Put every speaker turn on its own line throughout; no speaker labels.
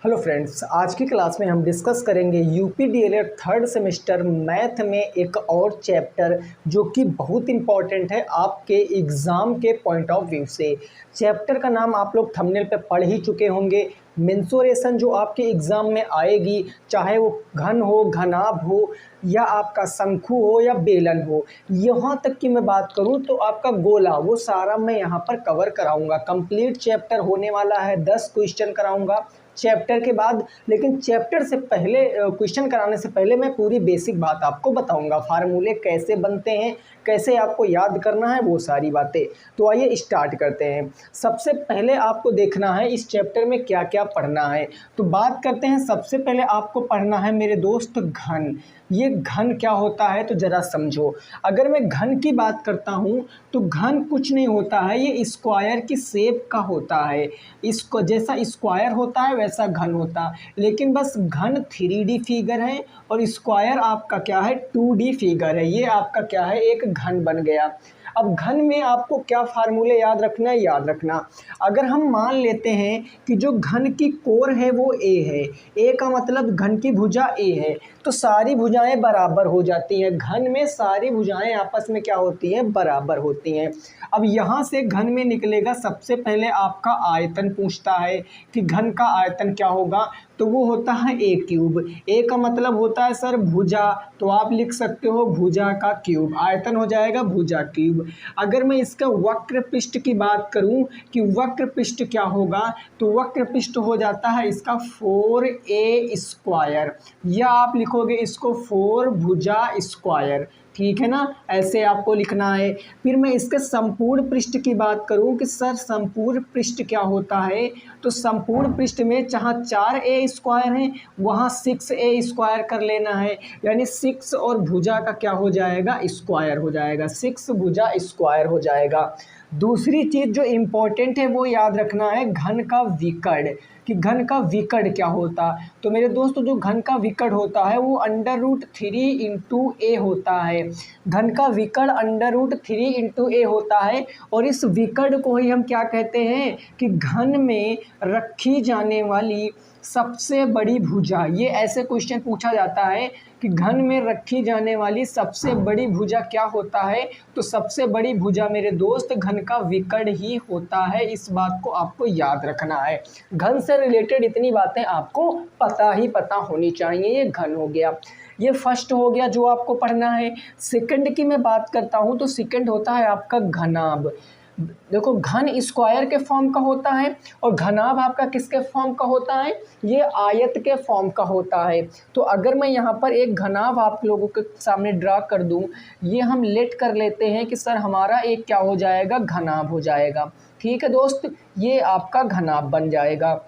Hello friends, आज की class में हम डिस्कस करेंगे UP DElEd third semester math में एक और चैप्टर जो कि बहुत इम्पॉर्टेंट है आपके एग्ज़ाम के पॉइंट ऑफ व्यू से। चैप्टर का नाम आप लोग थंबनेल पे पढ़ ही चुके होंगे। मेंसुरेशन जो आपके एग्ज़ाम में आएगी, चाहे वो घन हो, घनाभ हो या आपका शंकु हो या बेलन हो, यहाँ तक की मैं बात करूँ तो आपका गोला, वो सारा मैं यहाँ पर कवर कराऊँगा। कंप्लीट चैप्टर होने वाला है, 10 क्वेश्चन कराऊँगा चैप्टर के बाद। लेकिन चैप्टर से पहले, क्वेश्चन कराने से पहले मैं पूरी बेसिक बात आपको बताऊंगा, फार्मूले कैसे बनते हैं, कैसे आपको याद करना है, वो सारी बातें। तो आइए स्टार्ट करते हैं। सबसे पहले आपको देखना है इस चैप्टर में क्या क्या पढ़ना है। तो बात करते हैं, सबसे पहले आपको पढ़ना है मेरे दोस्त घन। ये घन क्या होता है तो ज़रा समझो। अगर मैं घन की बात करता हूँ तो घन कुछ नहीं होता है, ये स्क्वायर की शेप का होता है। इसको जैसा स्क्वायर होता है वैसा घन होता है, लेकिन बस घन 3D फिगर है और स्क्वायर आपका क्या है, 2D फिगर है। ये आपका क्या है, एक घन बन गया। अब घन में आपको क्या फार्मूले याद रखना है, याद रखना। अगर हम मान लेते हैं कि जो घन की कोर है वो ए है, ए का मतलब घन की भुजा ए है, तो सारी भुजाएं बराबर हो जाती हैं। घन में सारी भुजाएं आपस में क्या होती हैं, बराबर होती हैं। अब यहाँ से घन में निकलेगा, सबसे पहले आपका आयतन पूछता है कि घन का आयतन क्या होगा, तो वो होता है ए क्यूब। ए का मतलब होता है सर भुजा, तो आप लिख सकते हो भुजा का क्यूब, आयतन हो जाएगा भुजा क्यूब। अगर मैं इसका वक्र पृष्ठ की बात करूं कि वक्र पृष्ठ क्या होगा, तो वक्र पृष्ठ हो जाता है इसका 4a स्क्वायर, या आप लिखोगे इसको 4 भुजा स्क्वायर। ठीक है ना, ऐसे आपको लिखना है। फिर मैं इसके संपूर्ण पृष्ठ की बात करूं कि सर संपूर्ण पृष्ठ क्या होता है, तो संपूर्ण पृष्ठ में जहाँ 4a स्क्वायर है वहाँ 6a स्क्वायर कर लेना है, यानी 6 और भुजा का क्या हो जाएगा, स्क्वायर हो जाएगा, 6 भुजा स्क्वायर हो जाएगा। दूसरी चीज़ जो इम्पोर्टेंट है वो याद रखना है घन का विकर्ण, कि घन का विकर्ण क्या होता। तो मेरे दोस्तों, जो घन का विकर्ण होता है वो √3 इंटू ए होता है। घन का विकर्ण √3 इंटू ए होता है, और इस विकर्ण को ही हम क्या कहते हैं कि घन में रखी जाने वाली सबसे बड़ी भुजा। ये ऐसे क्वेश्चन पूछा जाता है कि घन में रखी जाने वाली सबसे बड़ी भुजा क्या होता है, तो सबसे बड़ी भुजा मेरे दोस्त घन का विकर्ण ही होता है। इस बात को आपको याद रखना है। घन से रिलेटेड इतनी बातें आपको पता होनी चाहिए। ये घन हो गया, ये फर्स्ट हो गया जो आपको पढ़ना है। सेकंड की मैं बात करता हूँ तो सेकंड होता है आपका घनाभ। देखो, घन स्क्वायर के फॉर्म का होता है और घनाभ आपका किसके फॉर्म का होता है, ये आयत के फॉर्म का होता है। तो अगर मैं यहाँ पर एक घनाभ आप लोगों के सामने ड्रा कर दूँ, ये हम लेट कर लेते हैं कि सर हमारा एक क्या हो जाएगा, घनाभ हो जाएगा। ठीक है दोस्त, ये आपका घनाभ बन जाएगा।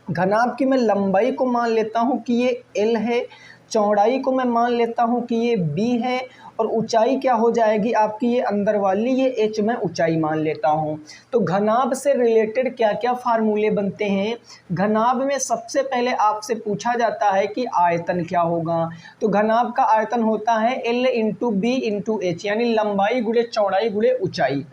घनाभ की मैं लंबाई को मान लेता हूँ कि ये L है, चौड़ाई को मैं मान लेता हूँ कि ये B है, और ऊंचाई क्या हो जाएगी आपकी, ये अंदर वाली ये H मैं ऊंचाई मान लेता हूँ। तो घनाभ से रिलेटेड क्या क्या फार्मूले बनते हैं। घनाभ में सबसे पहले आपसे पूछा जाता है कि आयतन क्या होगा, तो घनाभ का आयतन होता है L into B into H, यानी लंबाई गुणे चौड़ाई गुणे ऊंचाई।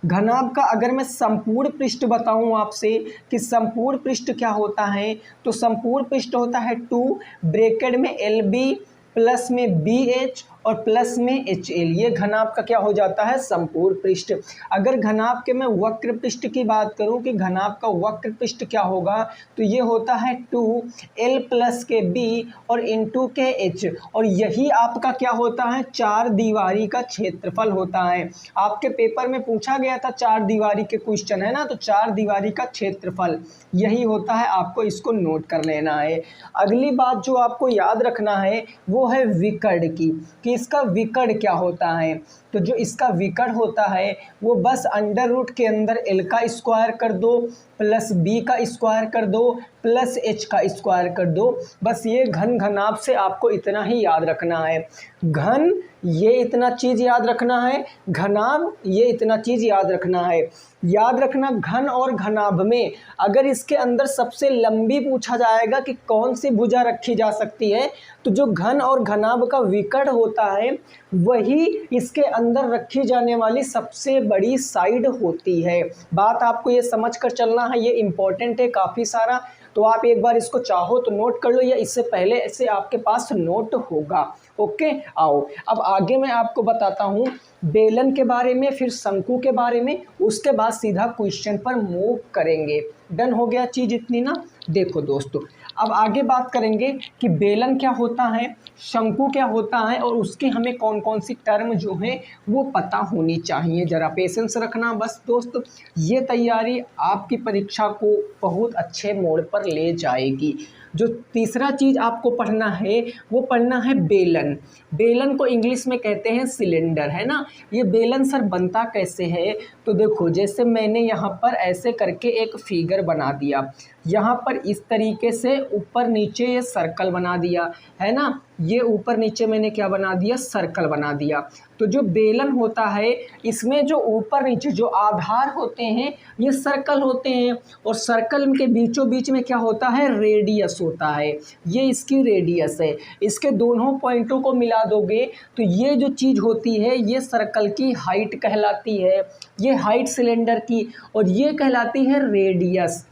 घनाभ का अगर मैं संपूर्ण पृष्ठ बताऊं आपसे कि संपूर्ण पृष्ठ क्या होता है, तो संपूर्ण पृष्ठ होता है 2 ब्रैकेट में LB प्लस में BH और प्लस में HL। ये घनाभ का क्या हो जाता है, संपूर्ण पृष्ठ। अगर घनाभ के मैं वक्र पृष्ठ की बात करूं कि घनाभ का वक्र पृष्ठ क्या होगा, तो ये होता है 2L प्लस के B और इंटू के H, और यही आपका क्या होता है, 4 दीवारी का क्षेत्रफल होता है। आपके पेपर में पूछा गया था 4 दीवारी के क्वेश्चन है ना, तो 4 दीवारी का क्षेत्रफल यही होता है, आपको इसको नोट कर लेना है। अगली बात जो आपको याद रखना है वो है विकर्ण की, कि इसका विकर्ण क्या होता है। तो जो इसका विकर्ण होता है वो बस अंडर रूट के अंदर L का स्क्वायर कर दो, प्लस B का स्क्वायर कर दो, प्लस H का स्क्वायर कर दो। बस ये घन घनाभ से आपको इतना ही याद रखना है। घन ये इतना चीज़ याद रखना है, घनाभ ये इतना चीज़ याद रखना है। याद रखना, घन और घनाभ में अगर इसके अंदर सबसे लंबी पूछा जाएगा कि कौन सी भुजा रखी जा सकती है, तो जो घन और घनाभ का विकर्ण होता है वही इसके अंदर रखी जाने वाली सबसे बड़ी साइड होती है। बात आपको ये समझ कर चलना है, ये इम्पोर्टेंट है काफ़ी सारा। तो आप एक बार इसको चाहो तो नोट कर लो, या इससे पहले ऐसे आपके पास नोट होगा। ओके, आओ अब आगे मैं आपको बताता हूँ बेलन के बारे में, फिर शंकु के बारे में, उसके बाद सीधा क्वेश्चन पर मूव करेंगे। डन हो गया चीज़ इतनी ना। देखो दोस्तों, अब आगे बात करेंगे कि बेलन क्या होता है, शंकु क्या होता है, और उसकी हमें कौन कौन सी टर्म जो है वो पता होनी चाहिए। ज़रा पेशेंस रखना बस दोस्त, ये तैयारी आपकी परीक्षा को बहुत अच्छे मोड़ पर ले जाएगी। जो तीसरा चीज़ आपको पढ़ना है वो पढ़ना है बेलन। बेलन को इंग्लिश में कहते हैं सिलेंडर, है ना। ये बेलन सर बनता कैसे है, तो देखो जैसे मैंने यहाँ पर ऐसे करके एक फिगर बना दिया, यहाँ पर इस तरीके से ऊपर नीचे ये सर्कल बना दिया, है ना। ये ऊपर नीचे मैंने क्या बना दिया, सर्कल बना दिया। तो जो बेलन होता है इसमें जो ऊपर नीचे जो आधार होते हैं ये सर्कल होते हैं, और सर्कल के बीचों बीच में क्या होता है, रेडियस होता है। ये इसकी रेडियस है। इसके दोनों पॉइंटों को मिला दोगे तो ये जो चीज़ होती है ये सर्कल की हाइट कहलाती है, ये हाइट सिलेंडर की, और ये कहलाती है रेडियस।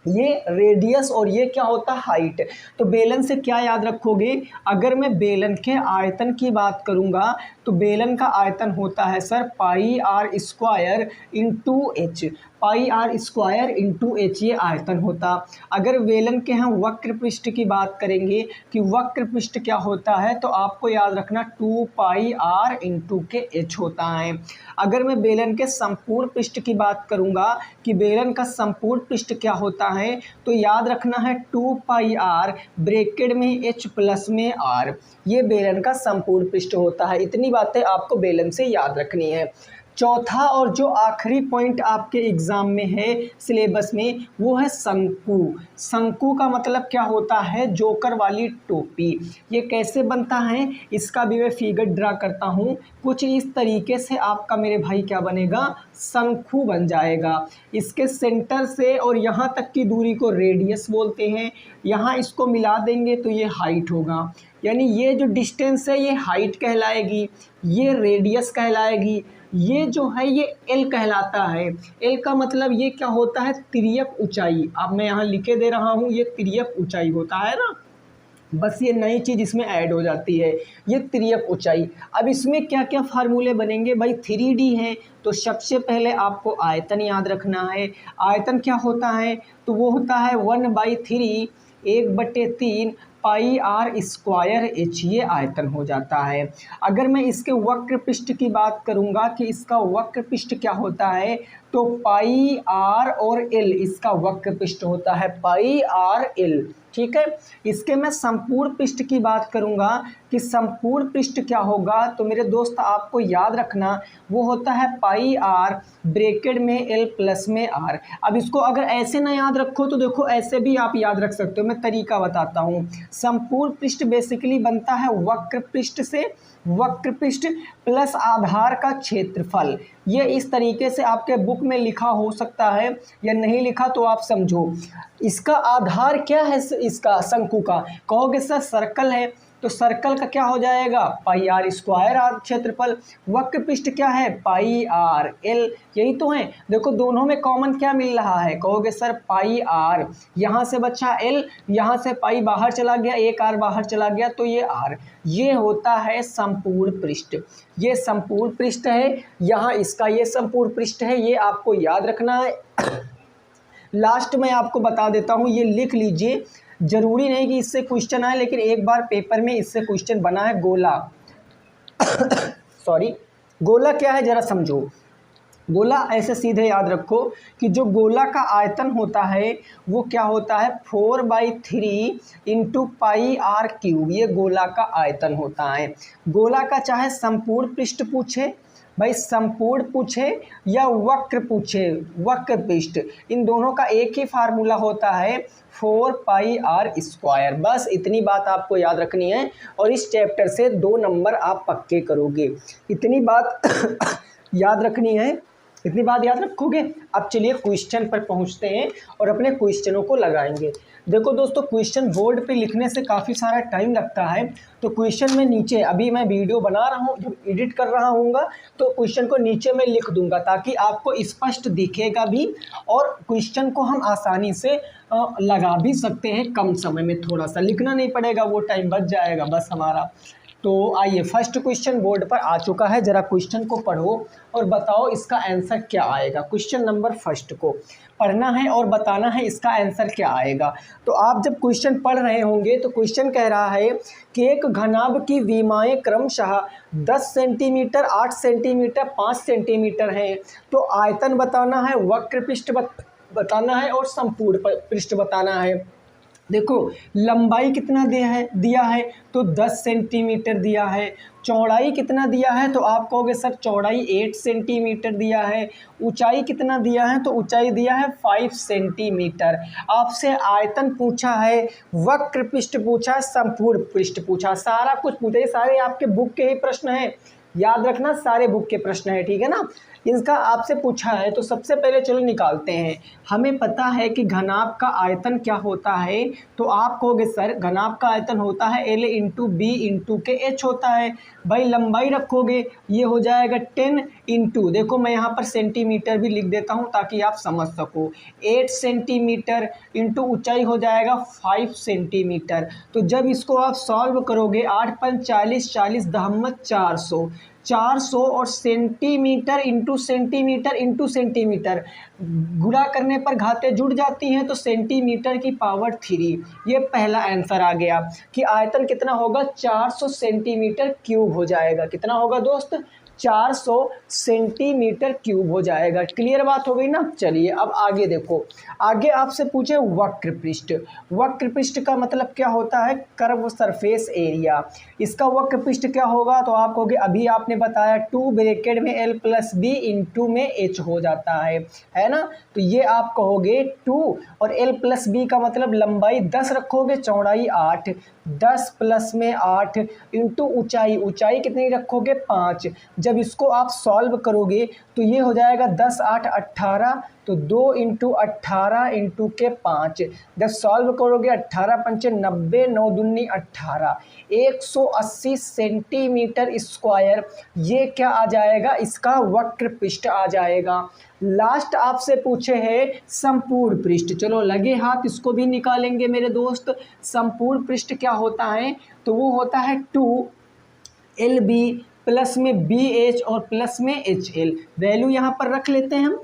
ये रेडियस और ये क्या होता है, हाइट। तो बेलन से क्या याद रखोगे, अगर मैं बेलन के आयतन की बात करूंगा तो बेलन का आयतन होता है sir pi r square into h, pi r square into h ये आयतन होता। अगर बेलन के हम वक्र पृष्ठ की बात करेंगे कि वक्र पृष्ठ क्या होता है, तो आपको याद रखना 2 पाई आर इंटू के एच होता है। अगर मैं बेलन के संपूर्ण पृष्ठ की बात करूंगा कि बेलन का संपूर्ण पृष्ठ क्या होता है, तो याद रखना है 2 पाई आर ब्रैकेट में एच प्लस में आर, ये बेलन का संपूर्ण पृष्ठ होता है। इतनी बातें आपको बेलन से याद रखनी है। चौथा और जो आखिरी पॉइंट आपके एग्जाम में है सिलेबस में वो है शंकु। शंकु का मतलब क्या होता है, जोकर वाली टोपी। ये कैसे बनता है इसका भी मैं फिगर ड्रा करता हूँ। कुछ इस तरीके से आपका मेरे भाई क्या बनेगा, शंकु बन जाएगा। इसके सेंटर से और यहाँ तक की दूरी को रेडियस बोलते हैं। यहाँ इसको मिला देंगे तो ये हाइट होगा, यानी ये जो डिस्टेंस है ये हाइट कहलाएगी, ये रेडियस कहलाएगी, ये जो है ये एल कहलाता है। एल का मतलब ये क्या होता है, तिर्यक ऊंचाई। अब मैं यहाँ लिखे दे रहा हूँ ये तिर्यक ऊंचाई होता है ना, बस ये नई चीज़ इसमें ऐड हो जाती है, ये तिर्यक ऊंचाई। अब इसमें क्या क्या फार्मूले बनेंगे भाई, 3D है तो सबसे पहले आपको आयतन याद रखना है। आयतन क्या होता है, तो वो होता है 1/3 1/3 पाई आर स्क्वायर एच, ये आयतन हो जाता है। अगर मैं इसके वक्र पृष्ठ की बात करूंगा कि इसका वक्र पृष्ठ क्या होता है, तो पाई आर और एल इसका वक्र पृष्ठ होता है, पाई आर एल। ठीक है, इसके मैं संपूर्ण पृष्ठ की बात करूंगा कि संपूर्ण पृष्ठ क्या होगा, तो मेरे दोस्त आपको याद रखना वो होता है पाई आर ब्रैकेट में एल प्लस में आर। अब इसको अगर ऐसे ना याद रखो तो देखो ऐसे भी आप याद रख सकते हो, मैं तरीका बताता हूँ। संपूर्ण पृष्ठ बेसिकली बनता है वक्र पृष्ठ से, वक्र पृष्ठ प्लस आधार का क्षेत्रफल। ये इस तरीके से आपके बुक में लिखा हो सकता है, या नहीं लिखा तो आप समझो। इसका आधार क्या है, इसका शंकु का कहोगे सर सर्कल है, तो सर्कल का क्या हो जाएगा, पाई आर स्क्वायर आर क्षेत्रफल। वक्र पृष्ठ क्या है, पाई आर एल, यही तो है। देखो दोनों में कॉमन क्या मिल रहा है, कहोगे सर पाई आर, यहाँ से बचा एल, यहाँ से पाई बाहर चला गया, एक आर बाहर चला गया तो ये आर। ये होता है संपूर्ण पृष्ठ, ये संपूर्ण पृष्ठ है। यहाँ इसका ये संपूर्ण पृष्ठ है, ये आपको याद रखना है। लास्ट में आपको बता देता हूँ, ये लिख लीजिए, जरूरी नहीं कि इससे क्वेश्चन आए, लेकिन एक बार पेपर में इससे क्वेश्चन बना है गोला। सॉरी, गोला क्या है जरा समझो। गोला ऐसे सीधे याद रखो कि जो गोला का आयतन होता है वो क्या होता है, 4/3 इंटू पाई आर क्यूब, ये गोला का आयतन होता है। गोला का चाहे संपूर्ण पृष्ठ पूछे भाई, संपूर्ण पूछे या वक्र पूछे, वक्र पृष्ठ, इन दोनों का एक ही फार्मूला होता है 4 पाई आर स्क्वायर। बस इतनी बात आपको याद रखनी है और इस चैप्टर से 2 नंबर आप पक्के करोगे। इतनी बात याद रखनी है। इतनी बात याद रखोगे। अब चलिए क्वेश्चन पर पहुंचते हैं और अपने क्वेश्चनों को लगाएंगे। देखो दोस्तों, क्वेश्चन बोर्ड पे लिखने से काफ़ी सारा टाइम लगता है, तो क्वेश्चन में नीचे अभी मैं वीडियो बना रहा हूँ, जब एडिट कर रहा हूँगा तो क्वेश्चन को नीचे मैं लिख दूंगा ताकि आपको स्पष्ट दिखेगा भी और क्वेश्चन को हम आसानी से लगा भी सकते हैं। कम समय में थोड़ा सा लिखना नहीं पड़ेगा, वो टाइम बच जाएगा बस हमारा। तो आइए, फर्स्ट क्वेश्चन बोर्ड पर आ चुका है, ज़रा क्वेश्चन को पढ़ो और बताओ इसका आंसर क्या आएगा। क्वेश्चन नंबर फर्स्ट को पढ़ना है और बताना है इसका आंसर क्या आएगा। तो आप जब क्वेश्चन पढ़ रहे होंगे तो क्वेश्चन कह रहा है कि एक घनाभ की विमाएँ क्रमशः 10 सेंटीमीटर, 8 सेंटीमीटर, 5 सेंटीमीटर हैं। तो आयतन बताना है, वक्र पृष्ठ बताना है और संपूर्ण पृष्ठ बताना है। देखो लंबाई कितना दिया है तो 10 सेंटीमीटर दिया है। चौड़ाई कितना दिया है तो आप कहोगे सर चौड़ाई 8 सेंटीमीटर दिया है। ऊंचाई कितना दिया है तो ऊंचाई दिया है 5 सेंटीमीटर। आपसे आयतन पूछा है, वक्र पृष्ठ पूछा, संपूर्ण पृष्ठ पूछा, सारा कुछ पूछा। ये सारे आपके बुक के ही प्रश्न हैं, याद रखना सारे बुक के प्रश्न है, ठीक है ना। इसका आपसे पूछा है तो सबसे पहले चलो निकालते हैं। हमें पता है कि घनाभ का आयतन क्या होता है, तो आप कहोगे सर घनाभ का आयतन होता है L इंटू बी इंटू के H होता है। भाई लंबाई रखोगे ये हो जाएगा 10 इंटू, देखो मैं यहाँ पर सेंटीमीटर भी लिख देता हूँ ताकि आप समझ सको, 8 सेंटीमीटर इंटू ऊंचाई हो जाएगा 5 सेंटीमीटर। तो जब इसको आप सॉल्व करोगे 8 5 40, 40 दहमत 400, 400 और सेंटीमीटर इंटू सेंटीमीटर गुणा करने पर घातें जुड़ जाती हैं तो सेंटीमीटर की पावर 3। ये पहला आंसर आ गया कि आयतन कितना होगा 400 सेंटीमीटर क्यूब हो जाएगा। कितना होगा दोस्त 400 सेंटीमीटर क्यूब हो जाएगा। क्लियर बात हो गई ना। चलिए अब आगे देखो, आगे आपसे पूछे वक्र पृष्ठ। वक्र पृष्ठ का मतलब क्या होता है, कर्व सरफेस एरिया। इसका वक्र पृष्ठ क्या होगा तो आप कहोगे अभी आपने बताया 2 ब्रैकेट में L प्लस बी इंटू में H हो जाता है ना। तो ये आप कहोगे 2 और L प्लस बी का मतलब लंबाई 10 रखोगे, चौड़ाई 8, 10 प्लस में 8 इंटू ऊंचाई, ऊंचाई कितनी रखोगे 5। जब इसको आप सॉल्व करोगे तो ये हो जाएगा 10 8 18, तो 2 इंटू 18 इंटू के 5। जब सॉल्व करोगे 18 पंचे 90, 9 दूनी 18, 180 सेंटीमीटर स्क्वायर। ये क्या आ जाएगा, इसका वक्र पृष्ठ आ जाएगा। लास्ट आपसे पूछे हैं संपूर्ण पृष्ठ। चलो लगे हाथ इसको भी निकालेंगे मेरे दोस्त। संपूर्ण पृष्ठ क्या होता है तो वो होता है 2LB प्लस में BH और प्लस में HL। वैल्यू यहाँ पर रख लेते हैं हम,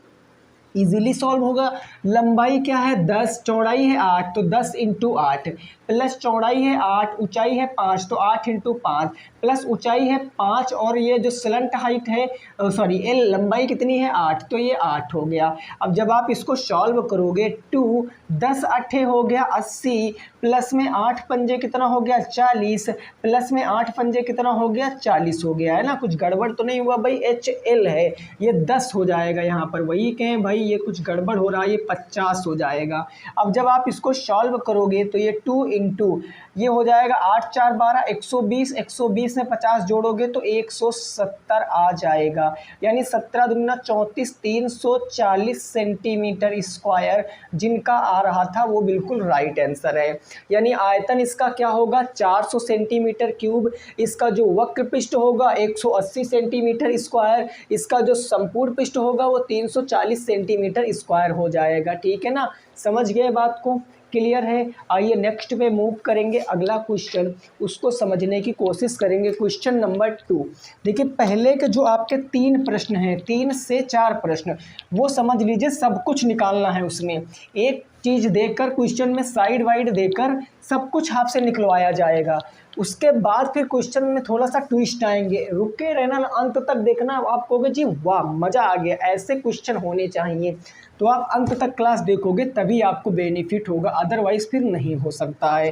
इजीली सॉल्व होगा। लंबाई क्या है 10, चौड़ाई है 8, तो 10 इंटू 8 प्लस चौड़ाई है 8, ऊंचाई है 5, तो 8 इंटू 5 प्लस ऊंचाई है 5 और ये जो स्लंट हाइट है सॉरी L लंबाई कितनी है 8, तो ये 8 हो गया। अब जब आप इसको सॉल्व करोगे 2 10 8 हो गया 80, प्लस में 8 पंजे कितना हो गया 40, प्लस में 8 पंजे कितना हो गया 40 हो गया, है ना। कुछ गड़बड़ तो नहीं हुआ भाई, HL है ये 10 हो जाएगा। यहाँ पर वही कहें भाई ये कुछ गड़बड़ हो रहा है, ये 50 हो जाएगा। अब जब आप इसको सॉल्व करोगे तो ये 2 इंटू ये हो जाएगा 8 4 12 120, 120 में 50 जोड़ोगे तो 170 आ जाएगा। यानी 17 दूना 34, 340 सेंटीमीटर स्क्वायर जिनका आ रहा था वो बिल्कुल राइट आंसर है। यानी आयतन इसका क्या होगा 400 सेंटीमीटर क्यूब, इसका जो वक्र पृष्ठ होगा 180 सेंटीमीटर स्क्वायर, इसका जो संपूर्ण पृष्ठ होगा वो 340 सेंटीमीटर स्क्वायर हो जाएगा। ठीक है ना, समझ गए बात को, क्लियर है। आइए नेक्स्ट पे मूव करेंगे, अगला क्वेश्चन उसको समझने की कोशिश करेंगे। क्वेश्चन नंबर 2 देखिए, पहले के जो आपके 3 प्रश्न हैं, 3 से 4 प्रश्न वो समझ लीजिए, सब कुछ निकालना है उसमें। एक चीज़ देकर क्वेश्चन में साइड वाइड देकर सब कुछ आपसे निकलवाया जाएगा। उसके बाद फिर क्वेश्चन में थोड़ा सा ट्विस्ट आएंगे, रुके रहना अंत तक देखना। आप कहोगे जी वाह मज़ा आ गया, ऐसे क्वेश्चन होने चाहिए। तो आप अंत तक क्लास देखोगे तभी आपको बेनिफिट होगा, अदरवाइज फिर नहीं हो सकता है।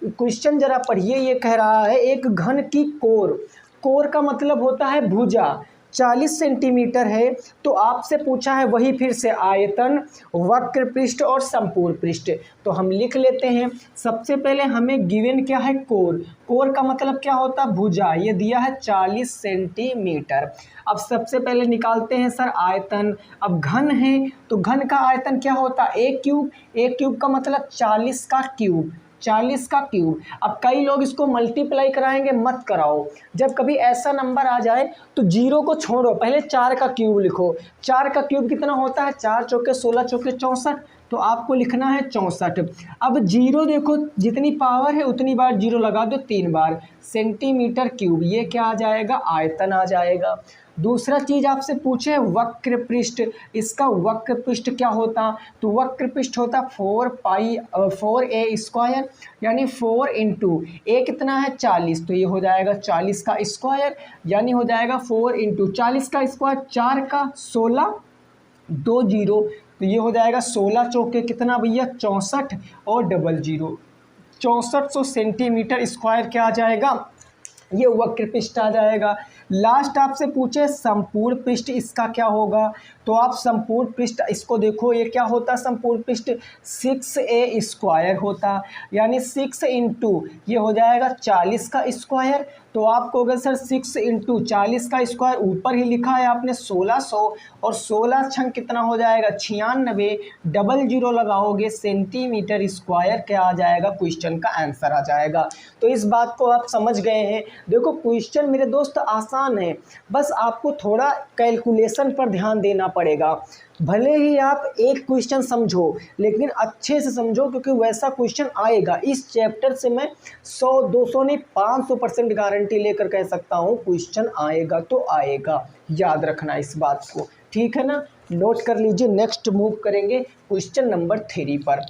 क्वेश्चन जरा पढ़िए, ये कह रहा है एक घन की कोर, कोर का मतलब होता है भुजा, 40 सेंटीमीटर है, तो आपसे पूछा है वही फिर से आयतन, वक्र पृष्ठ और संपूर्ण पृष्ठ। तो हम लिख लेते हैं। सबसे पहले हमें गिवन क्या है, कोर। कोर का मतलब क्या होता है, भुजा। ये दिया है 40 सेंटीमीटर। अब सबसे पहले निकालते हैं सर आयतन। अब घन है तो घन का आयतन क्या होता है, एक क्यूब। एक क्यूब का मतलब 40 का क्यूब, 40 का क्यूब। अब कई लोग इसको मल्टीप्लाई कराएंगे, मत कराओ। जब कभी ऐसा नंबर आ जाए तो जीरो को छोड़ो, पहले 4 का क्यूब लिखो। 4 का क्यूब कितना होता है, 4 चौके 16, चौके 64, तो आपको लिखना है 64। अब जीरो देखो, जितनी पावर है उतनी बार जीरो लगा दो, 3 बार। सेंटीमीटर क्यूब, ये क्या आ जाएगा, आयतन आ जाएगा। दूसरा चीज आपसे पूछे वक्र पृष्ठ, इसका वक्र पृष्ठ क्या होता, तो वक्र पृष्ठ होता 4a², यानी 4 इंटू ए कितना है 40, तो ये हो जाएगा 40 का स्क्वायर, यानी हो जाएगा 4 इंटू 40 का स्क्वायर, 4 का 16, 2 जीरो, तो ये हो जाएगा 16 चौके कितना भैया 64 और डबल जीरो, 6400 सेंटीमीटर स्क्वायर क्या आ जाएगा, ये वक्र पृष्ठ आ जाएगा। लास्ट आपसे पूछे संपूर्ण पृष्ठ, इसका क्या होगा, तो आप संपूर्ण पृष्ठ इसको देखो, ये क्या होता है संपूर्ण पृष्ठ, 6a² होता, यानी 6 इंटू ये हो जाएगा 40 का स्क्वायर। तो आपको अगर सर 6 इंटू 40 का स्क्वायर, ऊपर ही लिखा है आपने 1600, और 16 छंग कितना हो जाएगा 96, डबल जीरो लगाओगे सेंटीमीटर स्क्वायर क्या आ जाएगा, क्वेश्चन का आंसर आ जाएगा। तो इस बात को आप समझ गए हैं। देखो क्वेश्चन मेरे दोस्त आसान है, बस आपको थोड़ा कैलकुलेशन पर ध्यान देना पड़ेगा। भले ही आप एक क्वेश्चन समझो लेकिन अच्छे से समझो, क्योंकि वैसा क्वेश्चन आएगा। इस चैप्टर से मैं 100-200 नहीं 500% गारंटी लेकर कह सकता हूँ क्वेश्चन आएगा तो आएगा। याद रखना इस बात को, ठीक है ना, नोट कर लीजिए। नेक्स्ट मूव करेंगे क्वेश्चन नंबर 3 पर।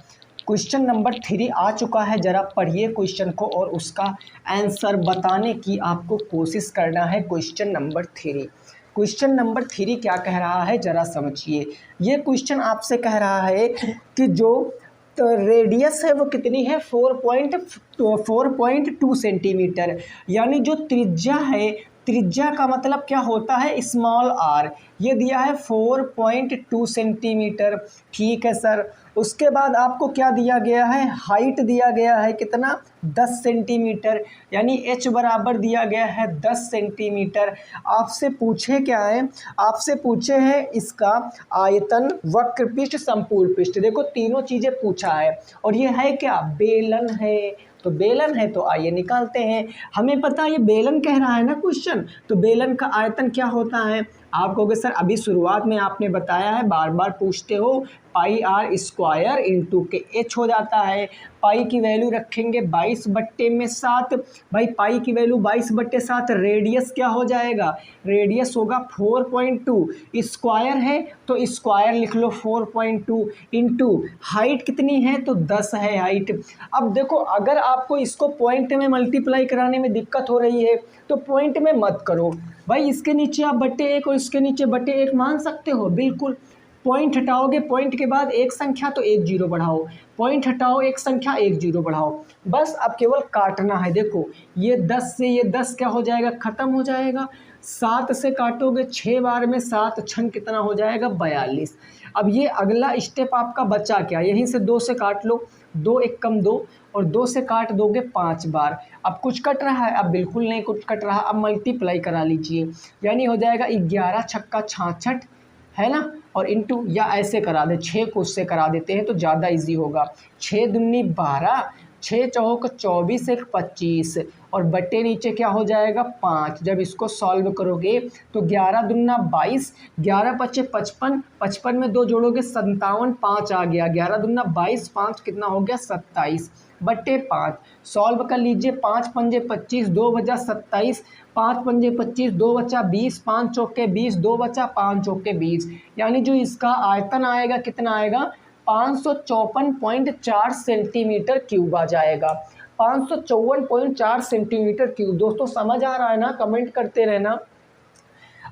क्वेश्चन नंबर 3 आ चुका है, जरा पढ़िए क्वेश्चन को और उसका आंसर बताने की आपको कोशिश करना है। क्वेश्चन नंबर 3, क्वेश्चन नंबर 3 क्या कह रहा है जरा समझिए। ये क्वेश्चन आपसे कह रहा है कि जो रेडियस है वो कितनी है 4.2 सेंटीमीटर, यानी जो त्रिज्या है, त्रिज्या का मतलब क्या होता है स्मॉल आर, ये दिया है 4.2 सेंटीमीटर। ठीक है सर, उसके बाद आपको क्या दिया गया है, हाइट दिया गया है कितना 10 सेंटीमीटर, यानी h बराबर दिया गया है 10 सेंटीमीटर। आपसे पूछे क्या है, आपसे पूछे हैं इसका आयतन, वक्र पृष्ठ, संपूर्ण पृष्ठ। देखो तीनों चीज़ें पूछा है, और ये है क्या, बेलन है। तो बेलन है तो आइए निकालते हैं। हमें पता है ये बेलन कह रहा है ना क्वेश्चन, तो बेलन का आयतन क्या होता है, आप कहोगे सर अभी शुरुआत में आपने बताया है, बार बार पूछते हो, πr² इंटू के h हो जाता है। पाई की वैल्यू रखेंगे 22/7, भाई पाई की वैल्यू 22/7, रेडियस क्या हो जाएगा, रेडियस होगा 4.2, स्क्वायर है तो स्क्वायर लिख लो 4.2, इंटू हाइट कितनी है तो 10 है हाइट। अब देखो अगर आपको इसको पॉइंट में मल्टीप्लाई कराने में दिक्कत हो रही है तो पॉइंट में मत करो भाई, इसके नीचे आप बटे 1 और इसके नीचे बटे 1 मान सकते हो, बिल्कुल। पॉइंट हटाओगे, पॉइंट के बाद एक संख्या तो 1 जीरो बढ़ाओ, पॉइंट हटाओ एक संख्या 1 जीरो बढ़ाओ, बस अब केवल काटना है। देखो ये 10 से ये 10 क्या हो जाएगा, ख़त्म हो जाएगा। 7 से काटोगे 6 बार में 7 छन कितना हो जाएगा 42। अब ये अगला स्टेप आपका बचा क्या, यहीं से 2 से काट लो, 2 1 कम 2, और 2 से काट दोगे 5 बार। अब कुछ कट रहा है, अब बिल्कुल नहीं कुछ कट रहा, अब मल्टीप्लाई करा लीजिए, यानी हो जाएगा 11 छक्का 66, है ना, और इंटू, या ऐसे करा दे 6 को उससे करा देते हैं तो ज़्यादा इजी होगा। 6 दूनी 12, 6 चौक 24, 1 25, और बट्टे नीचे क्या हो जाएगा 5। जब इसको सॉल्व करोगे तो 11 दूना 22, 11 पचे 55, 55 में 2 जोड़ोगे 57, 5 आ गया, 11 दूना 22, 5 कितना हो गया 27 बट्टे 5। सॉल्व कर लीजिए, 5 पंजे 25, 2 बचा 27, 5 पंजे 25, 2 बचा 20, 5 चौके 20, 2 बचा 5 चौके 20, यानी जो इसका आयतन आएगा कितना आएगा 554.4 सेंटीमीटर क्यूब आ जाएगा, 554.4 सेंटीमीटर क्यूब। दोस्तों समझ आ रहा है ना, कमेंट करते रहना।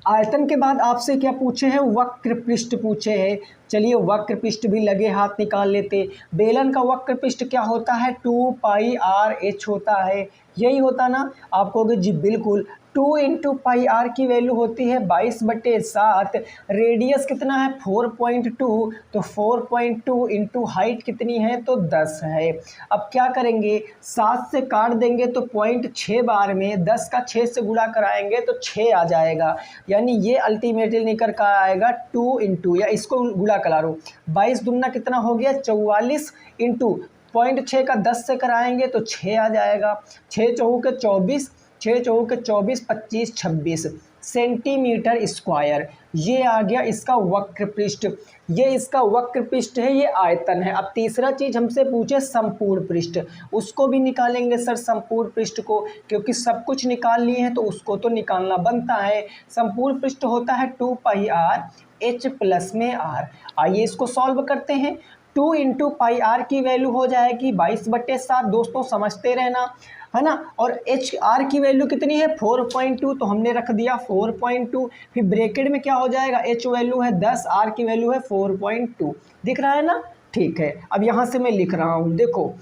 आयतन के बाद आपसे क्या पूछे हैं, वक्र पृष्ठ पूछे हैं। चलिए वक्र पृष्ठ भी लगे हाथ निकाल लेते। बेलन का वक्र पृष्ठ क्या होता है, 2πr/h होता है, यही होता ना। आप कहोगे जी बिल्कुल, 2 इंटू पाई आर की वैल्यू होती है 22/7। रेडियस कितना है 4.2, तो 4.2 इंटू हाइट कितनी है तो 10 है। अब क्या करेंगे, 7 से काट देंगे तो 0.6 बार में 10 का 6 से गुणा कराएंगे तो 6 आ जाएगा। यानी ये अल्टीमेटली निकल कर आएगा 2 इंटू, या इसको गुणा करा लो, 22 दूना कितना हो गया 44 इंटू 0.6 का 10 से कराएंगे तो 6 आ जाएगा। 6 चौके 24, 6 चौके 24, 25, 26 सेंटीमीटर स्क्वायर। ये आ गया इसका वक्र पृष्ठ, ये इसका वक्र पृष्ठ है, ये आयतन है। अब तीसरा चीज हमसे पूछे संपूर्ण पृष्ठ, उसको भी निकालेंगे सर संपूर्ण पृष्ठ को, क्योंकि सब कुछ निकाल लिए हैं तो उसको तो निकालना बनता है। संपूर्ण पृष्ठ होता है 2πr/h प्लस में r। आइए इसको सॉल्व करते हैं। 2 इंटू पाई आर की वैल्यू हो जाएगी 22/7, दोस्तों समझते रहना, है ना। और एच आर की वैल्यू कितनी है 4.2, तो हमने रख दिया 4.2। फिर ब्रैकेट में क्या हो जाएगा, एच वैल्यू है 10, आर की वैल्यू है 4.2, दिख रहा है ना। ठीक है, अब यहाँ से मैं लिख रहा हूँ, देखो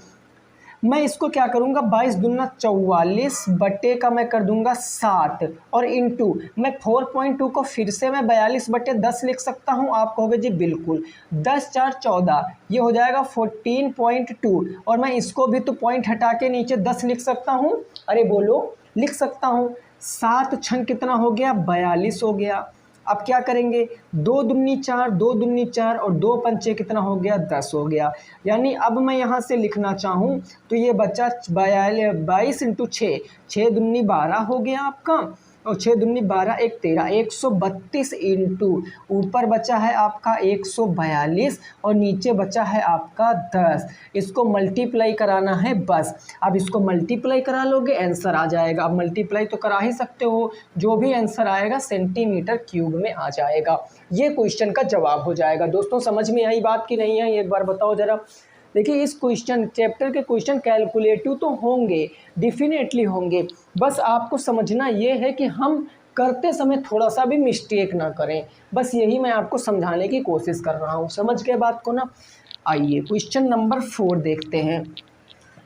मैं इसको क्या करूँगा, 22 दूना 44 बटे का मैं कर दूंगा 7, और इंटू मैं 4.2 को फिर से मैं 42/10 लिख सकता हूँ। आप कहोगे जी बिल्कुल, 10 4 14, ये हो जाएगा 14.2, और मैं इसको भी तो पॉइंट हटा के नीचे 10 लिख सकता हूँ। अरे बोलो, लिख सकता हूँ। 7 छन कितना हो गया 42 हो गया। अब क्या करेंगे, 2 दूनी 4, 2 दूनी 4 और 2 पंचे कितना हो गया 10 हो गया। यानी अब मैं यहाँ से लिखना चाहूँ तो ये बचा 22 इंटू 6, 6 दूनी 12 हो गया आपका, और 6 दूनी 12, 1 13, 132 इंटू ऊपर बचा है आपका 142 और नीचे बचा है आपका 10। इसको मल्टीप्लाई कराना है बस। अब इसको मल्टीप्लाई करा लोगे आंसर आ जाएगा। अब मल्टीप्लाई तो करा ही सकते हो, जो भी आंसर आएगा सेंटीमीटर क्यूब में आ जाएगा। ये क्वेश्चन का जवाब हो जाएगा। दोस्तों समझ में आई बात की नहीं है, एक बार बताओ ज़रा। देखिए इस क्वेश्चन चैप्टर के क्वेश्चन कैलकुलेटिव तो होंगे, डेफिनेटली होंगे, बस आपको समझना ये है कि हम करते समय थोड़ा सा भी मिस्टेक ना करें, बस यही मैं आपको समझाने की कोशिश कर रहा हूँ। समझ गए बात को ना। आइए क्वेश्चन नंबर 4 देखते हैं।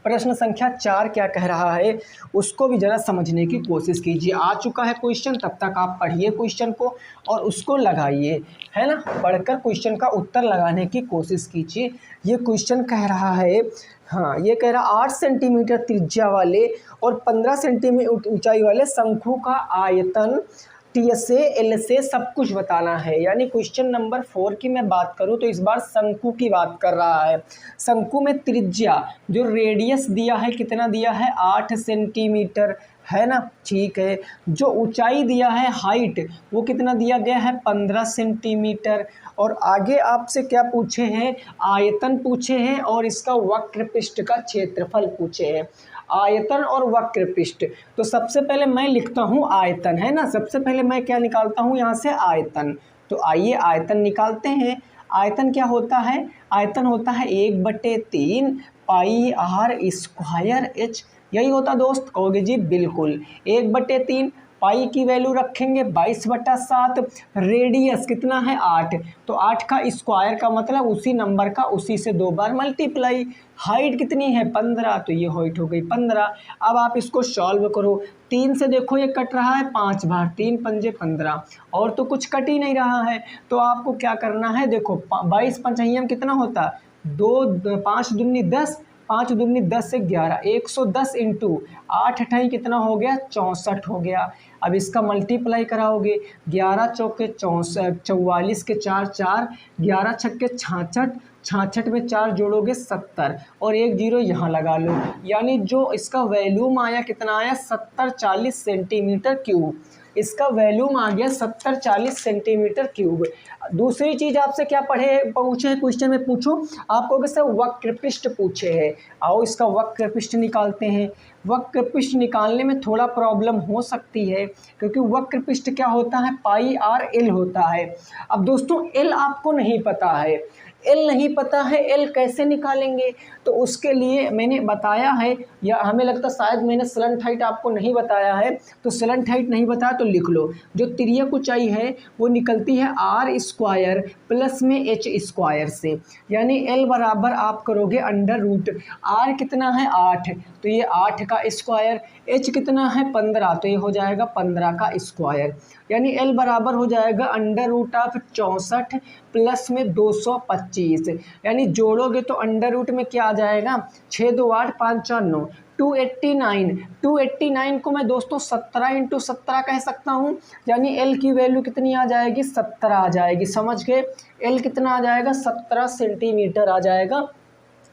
प्रश्न संख्या 4 क्या कह रहा है उसको भी ज़रा समझने की कोशिश कीजिए। आ चुका है क्वेश्चन, तब तक आप पढ़िए क्वेश्चन को और उसको लगाइए, है ना। पढ़कर क्वेश्चन का उत्तर लगाने की कोशिश कीजिए। ये क्वेश्चन कह रहा है, हाँ ये कह रहा 8 सेंटीमीटर त्रिज्या वाले और 15 सेंटीमीटर ऊंचाई वाले शंकु का आयतन टी से एल से सब कुछ बताना है। यानी क्वेश्चन नंबर 4 की मैं बात करूं तो इस बार शंकु की बात कर रहा है। शंकु में त्रिज्या जो रेडियस दिया है कितना दिया है 8 सेंटीमीटर, है ना। ठीक है, जो ऊंचाई दिया है हाइट वो कितना दिया गया है 15 सेंटीमीटर, और आगे आपसे क्या पूछे हैं आयतन पूछे हैं और इसका वक्र पृष्ठ का क्षेत्रफल पूछे हैं। आयतन और वक्र पृष्ठ, तो सबसे पहले मैं लिखता हूँ आयतन, है ना। सबसे पहले मैं क्या निकालता हूँ यहाँ से आयतन, तो आइए आयतन निकालते हैं। आयतन क्या होता है, आयतन होता है 1/3 पाई आर स्क्वायर एच, यही होता दोस्त। कहोगे जी बिल्कुल, 1/3 पाई की वैल्यू रखेंगे 22/7, रेडियस कितना है 8, तो 8 का स्क्वायर का मतलब उसी नंबर का उसी से 2 बार मल्टीप्लाई। हाइट कितनी है 15, तो ये हाइट हो गई 15। अब आप इसको सॉल्व करो, 3 से देखो ये कट रहा है 5 बार, 3 पंजे 15, और तो कुछ कट ही नहीं रहा है। तो आपको क्या करना है, देखो 22 पंचहिया में कितना होता है 2, 5 दूनी 10, 5 दूनी 10 से 11, 110 इंटू 8 अठाई कितना हो गया 64 हो गया। अब इसका मल्टीप्लाई कराओगे, 11 चौके 44 के 4 4, 11 छक्के 66, 66 में 4 जोड़ोगे 70 और 1 जीरो यहाँ लगा लो। यानी जो इसका वैल्यूम आया कितना आया 70-40 सेंटीमीटर क्यूब। इसका वैल्यूम आ गया 70-40 सेंटीमीटर क्यूब। दूसरी चीज़ आपसे क्या पूछे हैं क्वेश्चन में, पूछो आपको सर वक्र पृष्ठ पूछे हैं। आओ इसका वक्र पृष्ठ निकालते हैं। वक्र पृष्ठ निकालने में थोड़ा प्रॉब्लम हो सकती है क्योंकि वक्र पृष्ठ क्या होता है पाई आर एल होता है। अब दोस्तों एल आपको नहीं पता है, एल नहीं पता है, एल कैसे निकालेंगे? तो उसके लिए मैंने बताया है, या हमें लगता शायद मैंने स्लंट हाइट आपको नहीं बताया है, तो स्लंट हाइट नहीं बताया तो लिख लो। जो तिर्यक ऊंचाई है वो निकलती है आर स्क्वायर प्लस में एच स्क्वायर से, यानी एल बराबर आप करोगे अंडर रूट, आर कितना है 8, तो ये 8 का स्क्वायर, एच कितना है 15, तो ये हो जाएगा 15 का स्क्वायर, यानी एल बराबर हो जाएगा अंडर रूट ऑफ 64 प्लस में 225, यानी जोड़ोगे तो अंडर रूट में क्या आ जाएगा, 6 2 8 5 4 9, 289, 289 को मैं दोस्तों 17 इंटू 17 कह सकता हूँ, यानी एल की वैल्यू कितनी आ जाएगी, 17 आ जाएगी। समझ गए, एल कितना आ जाएगा, 17 सेंटीमीटर आ जाएगा।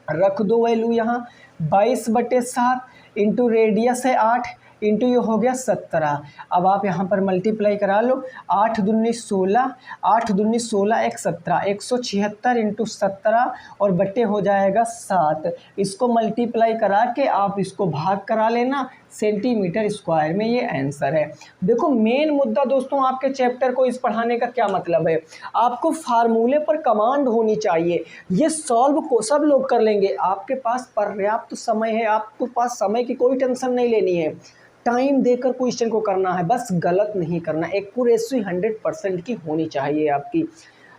रख दो वैल्यू यहाँ, 22/7 इंटू रेडियस है 8 इंटू ये हो गया 17। अब आप यहाँ पर मल्टीप्लाई करा लो, 8 दूनी 16, 8 दूनी 16 एक 17, 176 इंटू 17 और बट्टे हो जाएगा 7। इसको मल्टीप्लाई करा के आप इसको भाग करा लेना सेंटीमीटर स्क्वायर में, ये आंसर है। देखो मेन मुद्दा दोस्तों आपके चैप्टर को इस पढ़ाने का क्या मतलब है, आपको फार्मूले पर कमांड होनी चाहिए। ये सॉल्व को सब लोग कर लेंगे, आपके पास पर्याप्त समय है, आपके पास समय की कोई टेंशन नहीं लेनी है, टाइम देकर क्वेश्चन को करना है, बस गलत नहीं करना, एक्यूरेसी 100% की होनी चाहिए आपकी।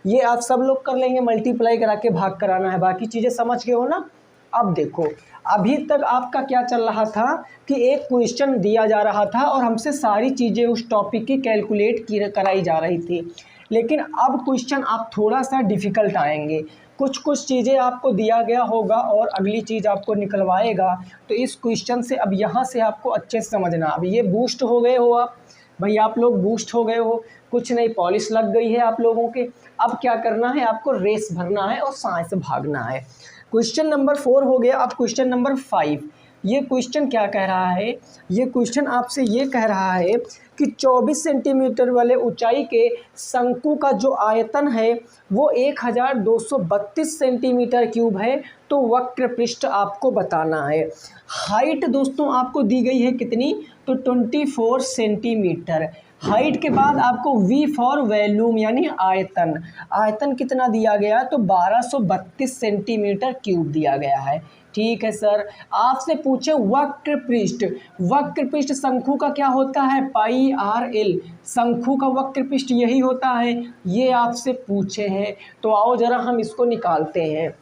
ये आप सब लोग कर लेंगे, मल्टीप्लाई करा के भाग कराना है, बाकी चीज़ें समझ गए हो ना। अब देखो अभी तक आपका क्या चल रहा था कि एक क्वेश्चन दिया जा रहा था और हमसे सारी चीज़ें उस टॉपिक की कैलकुलेट की कराई जा रही थी, लेकिन अब क्वेश्चन आप थोड़ा सा डिफ़िकल्ट आएंगे, कुछ चीज़ें आपको दिया गया होगा और अगली चीज़ आपको निकलवाएगा, तो इस क्वेश्चन से अब यहाँ से आपको अच्छे से समझना। अब ये बूस्ट हो गए हो आप भाई, आप लोग बूस्ट हो गए हो, कुछ नहीं पॉलिश लग गई है आप लोगों के। अब क्या करना है, आपको रेस भरना है और साइंस भागना है। क्वेश्चन नंबर 4 हो गया। अब क्वेश्चन नंबर 5, ये क्वेश्चन क्या कह रहा है, ये क्वेश्चन आपसे ये कह रहा है कि 24 सेंटीमीटर वाले ऊंचाई के शंकु का जो आयतन है वो 1232 सेंटीमीटर क्यूब है, तो वक्र पृष्ठ आपको बताना है। हाइट दोस्तों आपको दी गई है कितनी, तो 24 सेंटीमीटर। हाइट के बाद आपको V फॉर वॉल्यूम यानी आयतन, आयतन कितना दिया गया, तो 1232 सेंटीमीटर क्यूब दिया गया है। ठीक है सर, आपसे पूछे वक्र पृष्ठ, वक्र पृष्ठ शंकु का क्या होता है, पाई आर एल, शंकु का वक्र पृष्ठ यही होता है, ये आपसे पूछे हैं। तो आओ जरा हम इसको निकालते हैं।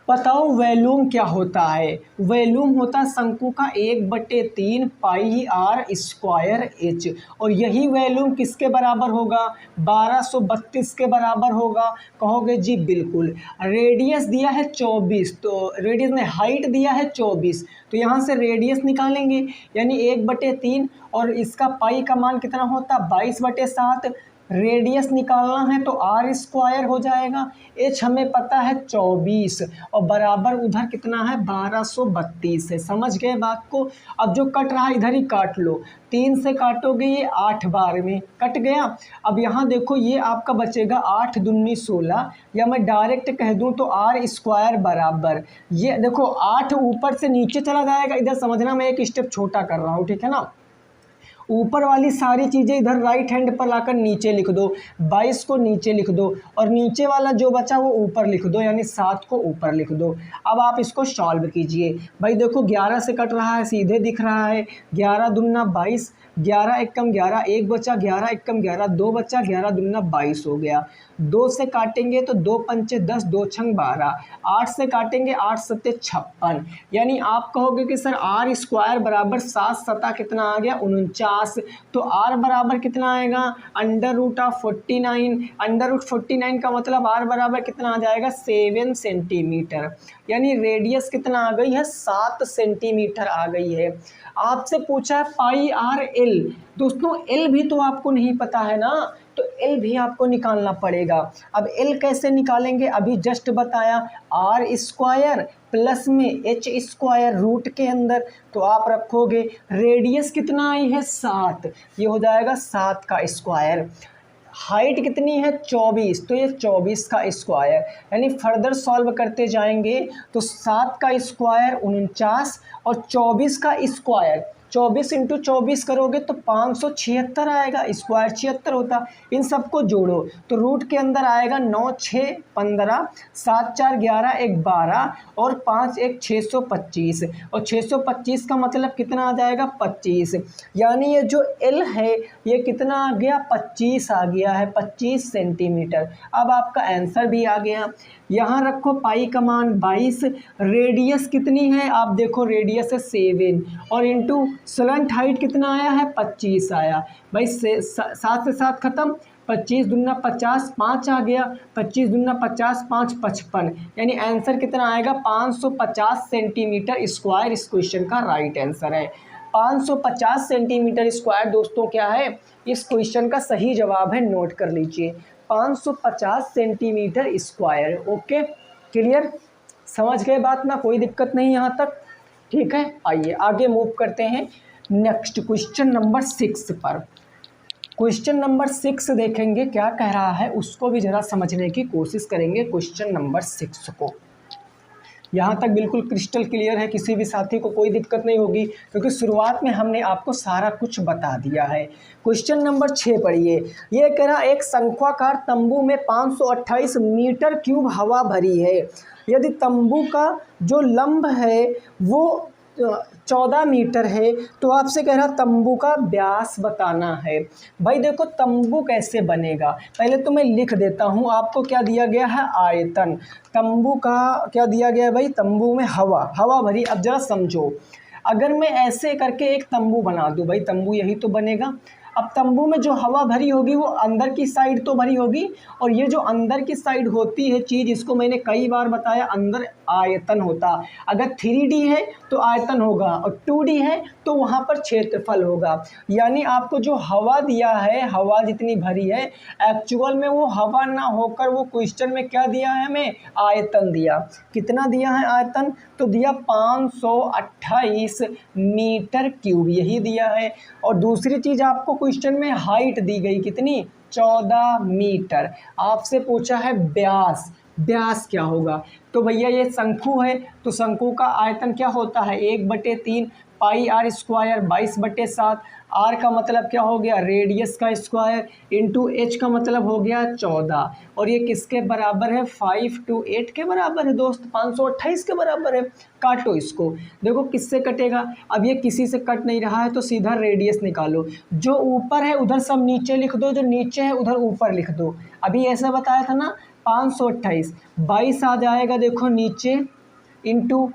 बताओ वॉल्यूम क्या होता है, वॉल्यूम होता है शंकु का 1/3 पाई आर स्क्वायर एच, और यही वॉल्यूम किसके बराबर होगा, 1232 के बराबर होगा। कहोगे जी बिल्कुल। रेडियस दिया है 24, तो रेडियस में हाइट दिया है 24, तो यहाँ से रेडियस निकालेंगे, यानी 1/3 और इसका पाई का मान कितना होता है 22/7। रेडियस निकालना है तो आर स्क्वायर हो जाएगा, एच हमें पता है 24 और बराबर उधर कितना है 1232 है। समझ गए बात को। अब जो कट रहा इधर ही काट लो, 3 से काटोगे ये 8 बार में कट गया। अब यहाँ देखो ये आपका बचेगा 8 दूनी 16, या मैं डायरेक्ट कह दूँ तो आर स्क्वायर बराबर, ये देखो 8 ऊपर से नीचे चला जाएगा, इधर समझना मैं एक स्टेप छोटा कर रहा हूँ, ठीक है ना। ऊपर वाली सारी चीज़ें इधर राइट हैंड पर लाकर नीचे लिख दो, 22 को नीचे लिख दो और नीचे वाला जो बचा वो ऊपर लिख दो, यानी 7 को ऊपर लिख दो। अब आप इसको सॉल्व कीजिए। भाई देखो 11 से कट रहा है, सीधे दिख रहा है, 11 दूना 22, 11 एकम 11, 1 बचा, 11 एकम 11, 2 बचा, 11 दूना 22 हो गया। 2 से काटेंगे तो 2 पंचे 10, 2 छंग 12, 8 से काटेंगे 8 सत्ते 56, यानी आप कहोगे कि सर आर स्क्वायर बराबर 7 सता कितना आ गया 49, तो आर बराबर कितना आएगा under root of 49, under root 49 का मतलब आर बराबर कितना आ जाएगा 7 सेंटीमीटर, यानी रेडियस कितना आ गई है 7 सेंटीमीटर आ गई है। आपसे पूछा है पाई आर एल, दोस्तों एल भी तो आपको नहीं पता है ना, तो एल भी आपको निकालना पड़ेगा। अब एल कैसे निकालेंगे, अभी जस्ट बताया, आर स्क्वायर प्लस में एच स्क्वायर रूट के अंदर, तो आप रखोगे रेडियस कितना आई है 7, ये हो जाएगा 7 का स्क्वायर। हाइट कितनी है 24, तो ये 24 का स्क्वायर, यानी फर्दर सॉल्व करते जाएंगे तो 7 का स्क्वायर 49 और 24 का स्क्वायर, 24 इंटू 24 करोगे तो 576 आएगा, स्क्वायर 76 होता। इन सबको जोड़ो तो रूट के अंदर आएगा 9 6 15, 7 4 11 1 12 और 5 1 625, और 625 का मतलब कितना आ जाएगा 25। यानी ये जो एल है ये कितना आ गया 25 आ गया है, 25 सेंटीमीटर। अब आपका आंसर भी आ गया। यहाँ रखो पाई का मान 22, रेडियस कितनी है आप देखो, रेडियस है 7 और इंटू स्लंट हाइट कितना आया है 25 आया। भाई 7 से 7 खत्म, 25 दूना 50, 5 आ गया, 25 दूना 50, 5 55, यानी आंसर कितना आएगा 550 सेंटीमीटर स्क्वायर इस क्वेश्चन का राइट आंसर है। 550 सेंटीमीटर स्क्वायर दोस्तों क्या है इस क्वेश्चन का सही जवाब है, नोट कर लीजिए 550 सेंटीमीटर स्क्वायर। ओके क्लियर, समझ गए बात ना, कोई दिक्कत नहीं यहाँ तक, ठीक है। आइए आगे मूव करते हैं नेक्स्ट क्वेश्चन नंबर 6 पर। क्वेश्चन नंबर 6 देखेंगे क्या कह रहा है, उसको भी जरा समझने की कोशिश करेंगे क्वेश्चन नंबर 6 को। यहाँ तक बिल्कुल क्रिस्टल क्लियर है, किसी भी साथी को कोई दिक्कत नहीं होगी क्योंकि शुरुआत में हमने आपको सारा कुछ बता दिया है। क्वेश्चन नंबर 6 पढ़िए। ये कह रहा एक शंक्वाकार तंबू में 528 मीटर क्यूब हवा भरी है। यदि तंबू का जो लंब है वो 14 मीटर है तो आपसे कह रहा तंबू का व्यास बताना है। भाई देखो तंबू कैसे बनेगा, पहले तो मैं लिख देता हूँ। आपको क्या दिया गया है आयतन, तंबू का क्या दिया गया है भाई, तंबू में हवा भरी। अब जरा समझो, अगर मैं ऐसे करके एक तंबू बना दूँ, भाई तंबू यही तो बनेगा। अब तंबू में जो हवा भरी होगी वो अंदर की साइड तो भरी होगी, और ये जो अंदर की साइड होती है चीज़, इसको मैंने कई बार बताया, अंदर आयतन होता। अगर 3D है तो आयतन होगा और 2D है तो वहाँ पर क्षेत्रफल होगा। यानी आपको जो हवा दिया है, हवा जितनी भरी है, एक्चुअल में वो हवा ना होकर वो क्वेश्चन में क्या दिया है हमें, आयतन दिया। कितना दिया है आयतन, तो दिया 528 मीटर क्यूब, यही दिया है। और दूसरी चीज़ आपको क्वेश्चन में हाइट दी गई कितनी, 14 मीटर। आपसे पूछा है व्यास, व्यास क्या होगा, तो भैया ये शंकु है तो शंकु का आयतन क्या होता है 1/3 पाई आर स्क्वायर 22/7। आर का मतलब क्या हो गया, रेडियस का स्क्वायर, इंटू एच का मतलब हो गया 14, और ये किसके बराबर है 5 to 8 के बराबर है दोस्त, 528 के बराबर है। काटो इसको, देखो किससे कटेगा, अब ये किसी से कट नहीं रहा है तो सीधा रेडियस निकालो। जो ऊपर है उधर सब नीचे लिख दो, जो नीचे है उधर ऊपर लिख दो। अभी ऐसा बताया था ना 528, 22 आ जाएगा देखो नीचे, इंटू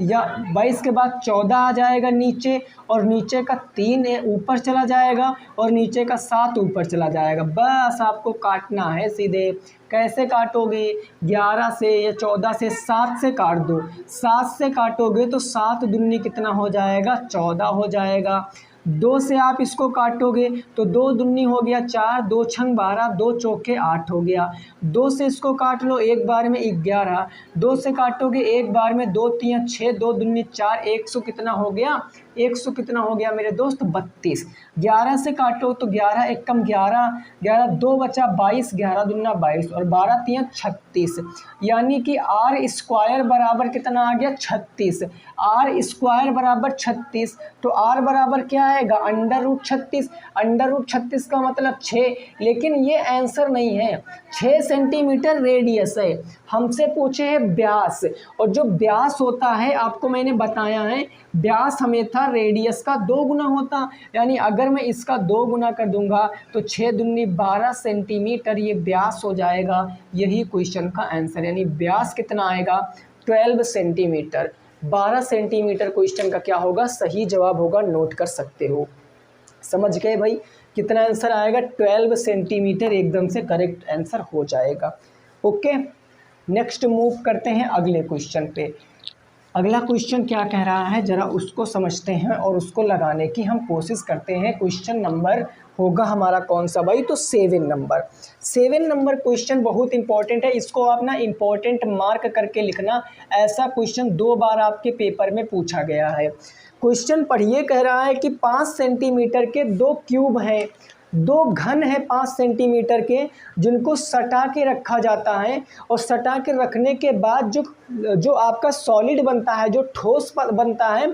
या 22 के बाद 14 आ जाएगा नीचे, और नीचे का 3 ऊपर चला जाएगा और नीचे का 7 ऊपर चला जाएगा। बस आपको काटना है सीधे। कैसे काटोगे, 11 से या 14 से 7 से काट दो। 7 से काटोगे तो 7 दूनी कितना हो जाएगा 14 हो जाएगा। 2 से आप इसको काटोगे तो 2 दूनी हो गया 4, 2 छंग 12, 2 चौके 8 हो गया। 2 से इसको काट लो एक बार में 11, 2 से काटोगे एक बार में 2 3 6, 2 दूनी 4, 100 कितना हो गया, 100 कितना हो गया मेरे दोस्त 32। 11 से काटो तो 11 एक कम 11, 11 2 बचा 22, 11 दूना 22 और 12 3 36, यानी कि आर स्क्वायर बराबर कितना आ गया 36। आर स्क्वायर बराबर 36, तो आर बराबर क्या आएगा √36। √36 का मतलब 6, लेकिन ये आंसर नहीं है। 6 सेंटीमीटर रेडियस है, हमसे पूछे है व्यास, और जो व्यास होता है आपको मैंने बताया है, व्यास हमेशा रेडियस का 2 गुना होता। यानी अगर मैं इसका 2 गुना कर दूंगा तो 6 दूनी 12 सेंटीमीटर ये व्यास हो जाएगा। यही क्वेश्चन का आंसर, यानी व्यास कितना आएगा 12 सेंटीमीटर। 12 सेंटीमीटर क्वेश्चन का क्या होगा, सही जवाब होगा, नोट कर सकते हो। समझ गए भाई, कितना आंसर आएगा 12 सेंटीमीटर, एकदम से करेक्ट आंसर हो जाएगा। ओके, नेक्स्ट मूव करते हैं अगले क्वेश्चन पे। अगला क्वेश्चन क्या कह रहा है जरा उसको समझते हैं और उसको लगाने की हम कोशिश करते हैं। क्वेश्चन नंबर होगा हमारा कौन सा भाई, तो 7 नंबर। 7 नंबर क्वेश्चन बहुत इंपॉर्टेंट है, इसको आप ना इंपॉर्टेंट मार्क करके लिखना। ऐसा क्वेश्चन 2 बार आपके पेपर में पूछा गया है। क्वेश्चन पढ़िए, कह रहा है कि 5 सेंटीमीटर के 2 क्यूब हैं, 2 घन है 5 सेंटीमीटर के, जिनको सटा के रखा जाता है, और सटा के रखने के बाद जो आपका सॉलिड बनता है, जो ठोस बनता है,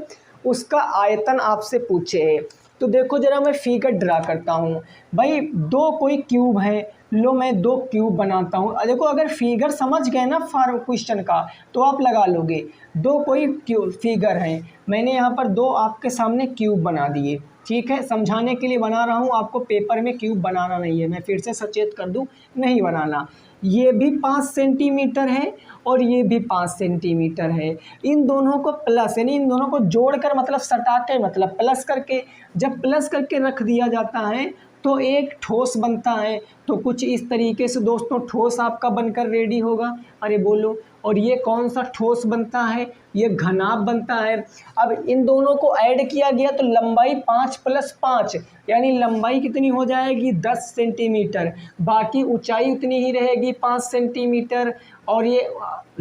उसका आयतन आपसे पूछे है। तो देखो जरा मैं फिगर ड्रा करता हूँ भाई, दो कोई क्यूब है, लो मैं दो क्यूब बनाता हूँ। देखो अगर फिगर समझ गए ना फॉर क्वेश्चन का तो आप लगा लोगे। दो कोई क्यूब फिगर हैं, मैंने यहाँ पर दो आपके सामने क्यूब बना दिए, ठीक है, समझाने के लिए बना रहा हूँ, आपको पेपर में क्यूब बनाना नहीं है, मैं फिर से सचेत कर दूँ, नहीं बनाना। ये भी 5 सेंटीमीटर है और ये भी 5 सेंटीमीटर है। इन दोनों को प्लस यानी इन दोनों को जोड़कर मतलब सटा के मतलब प्लस करके, जब प्लस करके रख दिया जाता है तो एक ठोस बनता है। तो कुछ इस तरीके से दोस्तों ठोस आपका बनकर रेडी होगा। अरे बोलो, और ये कौन सा ठोस बनता है? ये घनाभ बनता है। अब इन दोनों को ऐड किया गया तो लंबाई 5 + 5 यानी लंबाई कितनी हो जाएगी 10 सेंटीमीटर, बाकी ऊंचाई उतनी ही रहेगी 5 सेंटीमीटर, और ये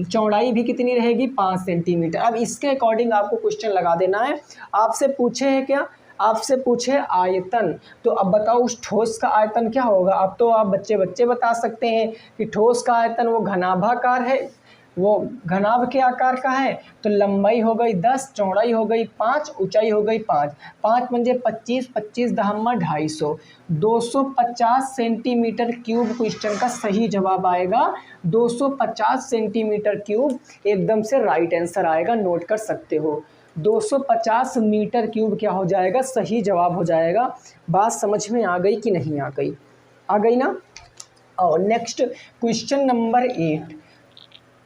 चौड़ाई भी कितनी रहेगी 5 सेंटीमीटर। अब इसके अकॉर्डिंग आपको क्वेश्चन लगा देना है। आपसे पूछे है क्या? आपसे पूछे आयतन, तो अब बताओ उस ठोस का आयतन क्या होगा? अब तो आप बच्चे बच्चे बता सकते हैं कि ठोस का आयतन वो घनाभाकार है, वो घनाभ के आकार का है। तो लंबाई हो गई 10, चौड़ाई हो गई 5, ऊंचाई हो गई 5, 5 पंजे 25, 25 दहम्मा 250, 250 सेंटीमीटर क्यूब क्वेश्चन का सही जवाब आएगा। 250 सेंटीमीटर क्यूब एकदम से राइट आंसर आएगा, नोट कर सकते हो। 250 मीटर क्यूब क्या हो जाएगा? सही जवाब हो जाएगा। बात समझ में आ गई कि नहीं आ गई? आ गई ना? और नेक्स्ट क्वेश्चन नंबर 8,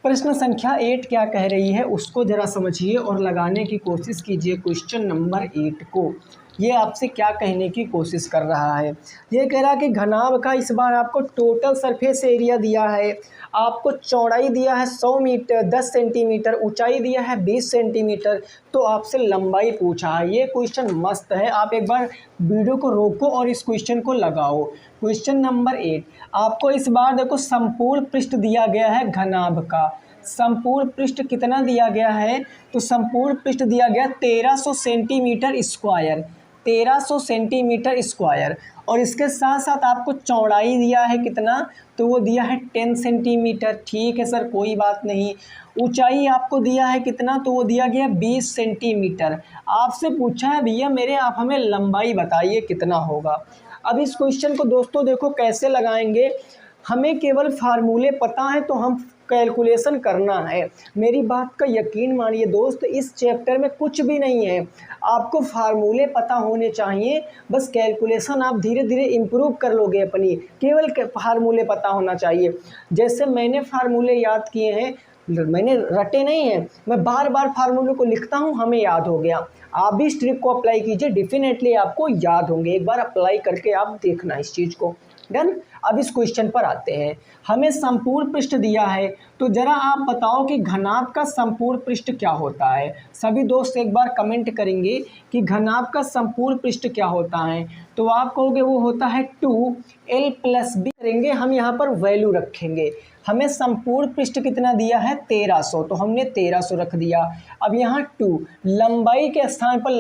प्रश्न संख्या 8 क्या कह रही है उसको जरा समझिए और लगाने की कोशिश कीजिए क्वेश्चन नंबर 8 को। ये आपसे क्या कहने की कोशिश कर रहा है? ये कह रहा है कि घनाभ का इस बार आपको टोटल सरफेस एरिया दिया है, आपको चौड़ाई दिया है 100 मीटर 10 सेंटीमीटर, ऊंचाई दिया है 20 सेंटीमीटर, तो आपसे लंबाई पूछा है। ये क्वेश्चन मस्त है, आप एक बार वीडियो को रोको और इस क्वेश्चन को लगाओ। क्वेश्चन नंबर 8, आपको इस बार देखो संपूर्ण पृष्ठ दिया गया है घनाभ का। संपूर्ण पृष्ठ कितना दिया गया है? तो संपूर्ण पृष्ठ दिया गया 1300 सेंटीमीटर स्क्वायर, 1300 सेंटीमीटर स्क्वायर, और इसके साथ साथ आपको चौड़ाई दिया है कितना? तो वो दिया है 10 सेंटीमीटर। ठीक है सर, कोई बात नहीं। ऊंचाई आपको दिया है कितना? तो वो दिया गया 20 सेंटीमीटर। आपसे पूछा है भैया मेरे आप हमें लंबाई बताइए कितना होगा। अब इस क्वेश्चन को दोस्तों देखो कैसे लगाएंगे, हमें केवल फार्मूले पता है तो हम कैलकुलेशन करना है। मेरी बात का यकीन मानिए दोस्त, इस चैप्टर में कुछ भी नहीं है, आपको फार्मूले पता होने चाहिए, बस कैलकुलेशन आप धीरे धीरे इम्प्रूव कर लोगे अपनी, केवल फार्मूले पता होना चाहिए। जैसे मैंने फार्मूले याद किए हैं, मैंने रटे नहीं हैं, मैं बार बार फार्मूले को लिखता हूँ, हमें याद हो गया। आप भी इस ट्रिक को अप्लाई कीजिए, डेफिनेटली आपको याद होंगे। एक बार अप्लाई करके आप देखना इस चीज़ को। डन। अब इस क्वेश्चन पर आते हैं। हमें संपूर्ण पृष्ठ दिया है, तो जरा आप बताओ कि घनाभ का संपूर्ण पृष्ठ क्या होता है। सभी दोस्त एक बार कमेंट करेंगे कि घनाभ का संपूर्ण पृष्ठ क्या होता है, तो आप कहोगे वो होता है 2L + B। करेंगे हम यहाँ पर वैल्यू रखेंगे। हमें संपूर्ण पृष्ठ कितना दिया है 1300, तो हमने 1300 रख दिया। अब यहाँ 2 लंबाई के स्थान पर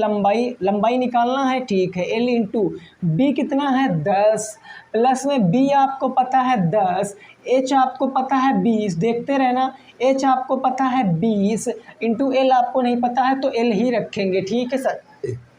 लंबाई निकालना है, ठीक है। L × B कितना है 10, प्लस में B आपको पता है 10, H आपको पता है 20, देखते रहना। H आपको पता है 20 × L आपको नहीं पता है तो L ही रखेंगे, ठीक है सर।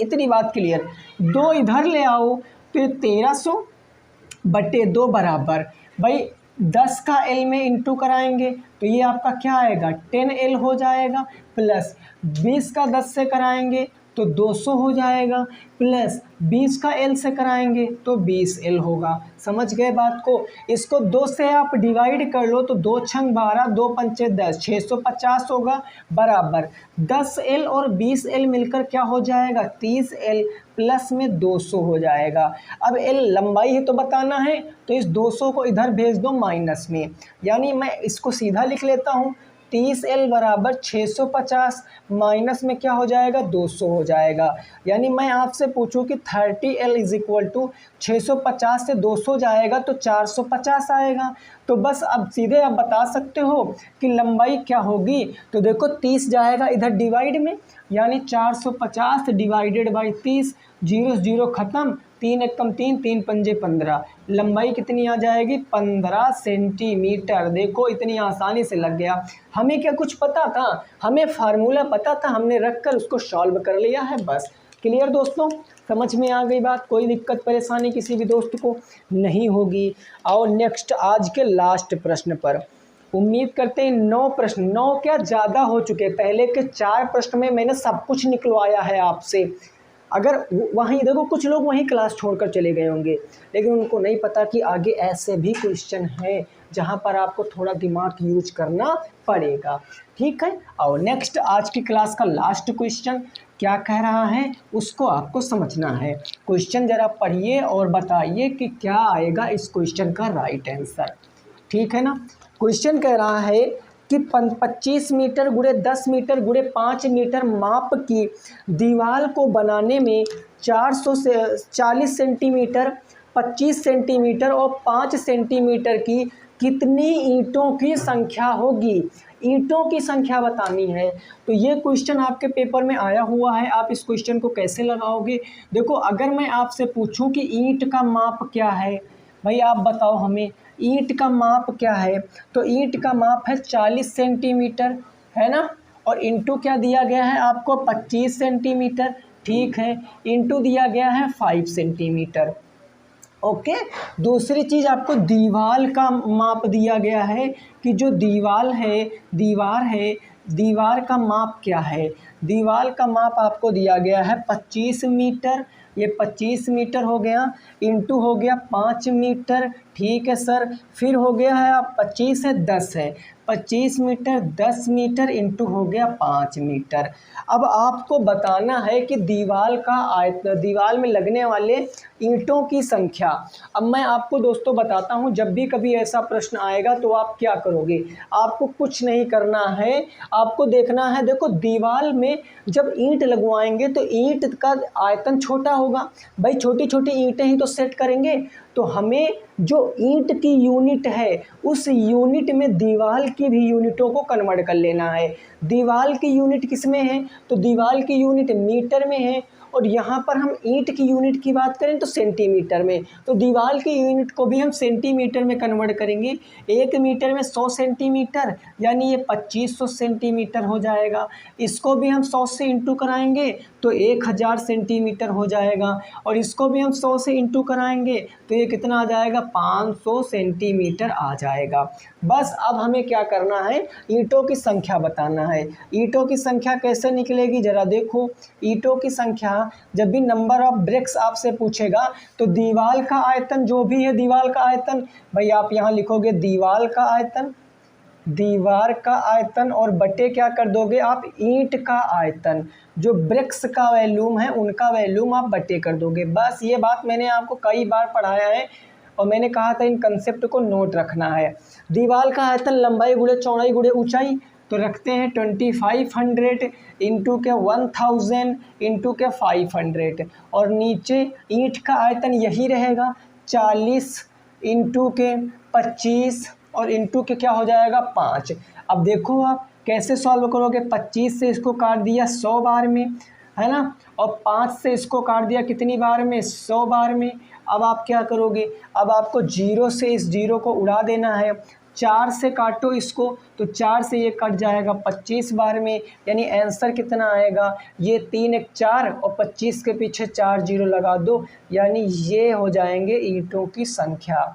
इतनी बात क्लियर। 2 इधर ले आओ तो 1300/2 बराबर, भाई 10 का L में इंटू कराएंगे तो ये आपका क्या आएगा 10L हो जाएगा, प्लस 20 का 10 से कराएंगे तो 200 हो जाएगा, प्लस 20 का L से कराएंगे तो 20L होगा। समझ गए बात को? इसको 2 से आप डिवाइड कर लो तो 2 छंग 12, 2 पंचे 10, 650 होगा, बराबर 10L और 20L मिलकर क्या हो जाएगा 30L, प्लस में 200 हो जाएगा। अब L लंबाई है तो बताना है, तो इस 200 को इधर भेज दो माइनस में, यानी मैं इसको सीधा लिख लेता हूँ 30L बराबर 650, माइनस में क्या हो जाएगा 200 हो जाएगा। यानी मैं आपसे पूछूं कि 30L = 650 से 200 जाएगा तो 450 आएगा। तो बस अब सीधे आप बता सकते हो कि लंबाई क्या होगी। तो देखो 30 जाएगा इधर डिवाइड में, यानी 450 ÷ 30, 0 0 ख़त्म, 3 एकम 3, 3 पंजे 15, लंबाई कितनी आ जाएगी 15 सेंटीमीटर। देखो इतनी आसानी से लग गया। हमें क्या कुछ पता था, हमें फार्मूला पता था, हमने रख कर उसको सॉल्व कर लिया है बस। क्लियर दोस्तों, समझ में आ गई बात? कोई दिक्कत परेशानी किसी भी दोस्त को नहीं होगी। आओ नेक्स्ट आज के लास्ट प्रश्न पर। उम्मीद करते हैं 9 प्रश्न, 9 क्या ज़्यादा हो चुके, पहले के 4 प्रश्न में मैंने सब कुछ निकलवाया है आपसे। अगर वहीं देखो कुछ लोग वहीं क्लास छोड़कर चले गए होंगे, लेकिन उनको नहीं पता कि आगे ऐसे भी क्वेश्चन हैं जहां पर आपको थोड़ा दिमाग यूज करना पड़ेगा। ठीक है, और नेक्स्ट आज की क्लास का लास्ट क्वेश्चन क्या कह रहा है उसको आपको समझना है। क्वेश्चन ज़रा पढ़िए और बताइए कि क्या आएगा इस क्वेश्चन का राइट आंसर। ठीक है ना। क्वेश्चन कह रहा है कि 25 मीटर गुणे 10 मीटर गुणे 5 मीटर माप की दीवार को बनाने में 440 सेंटीमीटर, 25 सेंटीमीटर और 5 सेंटीमीटर की कितनी ईंटों की संख्या होगी। ईंटों की संख्या बतानी है। तो ये क्वेश्चन आपके पेपर में आया हुआ है। आप इस क्वेश्चन को कैसे लगाओगे? देखो, अगर मैं आपसे पूछूं कि ईंट का माप क्या है, भाई आप बताओ हमें ईंट का माप क्या है, तो ईंट का माप है 40 सेंटीमीटर, है ना। और इंटू क्या दिया गया है आपको 25 सेंटीमीटर, ठीक है, इंटू दिया गया है 5 सेंटीमीटर। ओके। दूसरी चीज़ आपको दीवार का माप दिया गया है कि जो दीवार है दीवार का माप क्या है। दीवार का माप आपको दिया गया है 25 मीटर, ये 25 मीटर हो गया, इंटू हो गया 5 मीटर, ठीक है सर। फिर हो गया है आप 25 है 10 है, 25 मीटर 10 मीटर इंटू हो गया 5 मीटर। अब आपको बताना है कि दीवार का आयतन, दीवार में लगने वाले ईंटों की संख्या। अब मैं आपको दोस्तों बताता हूं, जब भी कभी ऐसा प्रश्न आएगा तो आप क्या करोगे, आपको कुछ नहीं करना है, आपको देखना है। देखो, दीवार में जब ईंट लगवाएंगे तो ईंट का आयतन छोटा होगा, भाई छोटी छोटी ईंटें ही तो सेट करेंगे। तो हमें जो ईंट की यूनिट है उस यूनिट में दीवार की भी यूनिटों को कन्वर्ट कर लेना है। दीवार की यूनिट किस में है, तो दीवार की यूनिट मीटर में है, और यहाँ पर हम ईंट की यूनिट की बात करें तो सेंटीमीटर में। तो दीवार की यूनिट को भी हम सेंटीमीटर में कन्वर्ट करेंगे। 1 मीटर में 100 सेंटीमीटर, यानी ये 2500 सेंटीमीटर हो जाएगा। इसको भी हम 100 से इंटू कराएंगे तो 1000 सेंटीमीटर हो जाएगा, और इसको भी हम 100 से इंटू कराएंगे तो ये कितना आ जाएगा 500 सेंटीमीटर आ जाएगा। बस अब हमें क्या करना है, ईंटों की संख्या बताना है। ईंटों की संख्या कैसे निकलेगी जरा देखो। ईंटों की संख्या, जब भी नंबर ऑफ ब्रिक्स आपसे पूछेगा तो दीवार का आयतन जो भी है, दीवार का आयतन, भाई आप यहाँ लिखोगे दीवार का आयतन, दीवार का आयतन, और बटे क्या कर दोगे आप, ईंट का आयतन। जो ब्रिक्स का वैल्यूम है उनका वैल्यूम आप बटे कर दोगे। बस ये बात मैंने आपको कई बार पढ़ाया है और मैंने कहा था इन कंसेप्ट को नोट रखना है। दीवार का आयतन लंबाई गुणे चौड़ाई गुणे ऊंचाई, तो रखते हैं 2500 इंटू के 1000 इंटू के 500, और नीचे ईंट का आयतन यही रहेगा 40 इंटू के 25 और इंटू के क्या हो जाएगा 5। अब देखो आप कैसे सॉल्व करोगे, 25 से इसको काट दिया 100 बार में, है ना, और 5 से इसको काट दिया कितनी बार में, 100 बार में। अब आप क्या करोगे, अब आपको 0 से इस 0 को उड़ा देना है, 4 से काटो इसको तो 4 से ये कट जाएगा 25 बार में, यानी आंसर कितना आएगा, ये 3 1 4 और 25 के पीछे 4 0 लगा दो, यानी ये हो जाएंगे ईंटों की संख्या।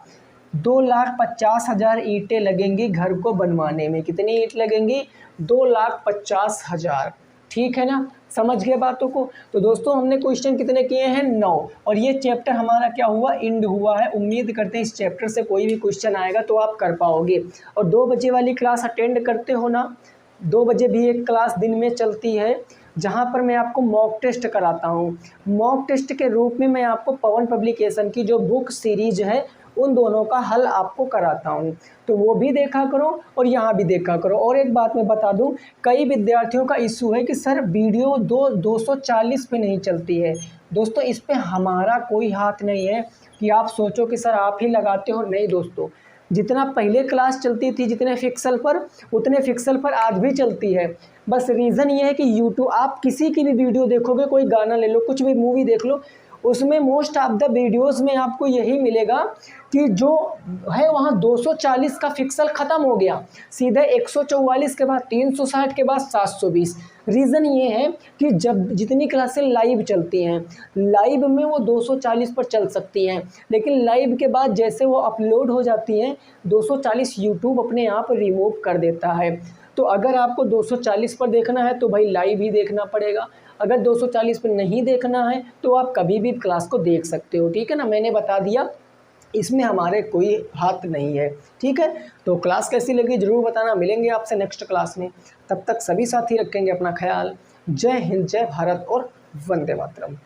2,50,000 ईंटें लगेंगी घर को बनवाने में। कितनी ईंट लगेंगी, 2,50,000। ठीक है ना, समझ गए बातों को। तो दोस्तों हमने क्वेश्चन कितने किए हैं, 9, और ये चैप्टर हमारा क्या हुआ, एंड हुआ है। उम्मीद करते हैं इस चैप्टर से कोई भी क्वेश्चन आएगा तो आप कर पाओगे। और 2 बजे वाली क्लास अटेंड करते हो ना, 2 बजे भी एक क्लास दिन में चलती है जहाँ पर मैं आपको मॉक टेस्ट कराता हूँ। मॉक टेस्ट के रूप में मैं आपको पवन पब्लिकेशन की जो बुक सीरीज है उन दोनों का हल आपको कराता हूँ, तो वो भी देखा करो और यहाँ भी देखा करो। और एक बात मैं बता दूँ, कई विद्यार्थियों का इशू है कि सर वीडियो 240 पे नहीं चलती है। दोस्तों इस पे हमारा कोई हाथ नहीं है कि आप सोचो कि सर आप ही लगाते हो, नहीं दोस्तों। जितना पहले क्लास चलती थी जितने पिक्सल पर, उतने पिक्सल पर आज भी चलती है। बस रीज़न ये है कि यूट्यूब, आप किसी की भी वीडियो देखोगे, कोई गाना ले लो, कुछ भी मूवी देख लो, उसमें मोस्ट ऑफ द वीडियोस में आपको यही मिलेगा कि जो है वहाँ 240 का फिक्सल ख़त्म हो गया, सीधे 144 के बाद 360 के बाद 720। रीज़न ये है कि जब जितनी क्लासें लाइव चलती हैं, लाइव में वो 240 पर चल सकती हैं, लेकिन लाइव के बाद जैसे वो अपलोड हो जाती हैं 240 यूट्यूब अपने आप रिमूव कर देता है। तो अगर आपको 240 पर देखना है तो भाई लाइव ही देखना पड़ेगा, अगर 240 पर नहीं देखना है तो आप कभी भी क्लास को देख सकते हो। ठीक है ना, मैंने बता दिया, इसमें हमारे कोई हाथ नहीं है। ठीक है, तो क्लास कैसी लगी ज़रूर बताना। मिलेंगे आपसे नेक्स्ट क्लास में, तब तक सभी साथी रखेंगे अपना ख्याल। जय हिंद, जय भारत और वंदे मातरम।